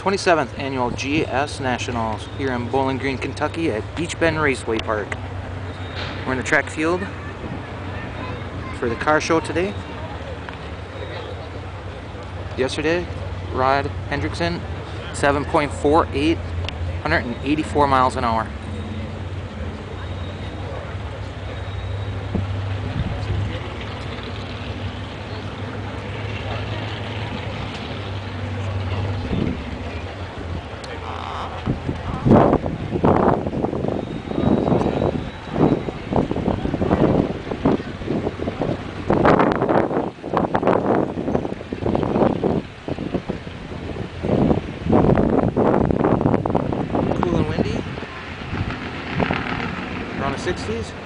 27th Annual GS Nationals here in Bowling Green, Kentucky at Beach Bend Raceway Park. We're in the track field for the car show today. Yesterday, Rod Hendrickson, 7.48, 184 miles an hour. Cool and windy, around the 60s.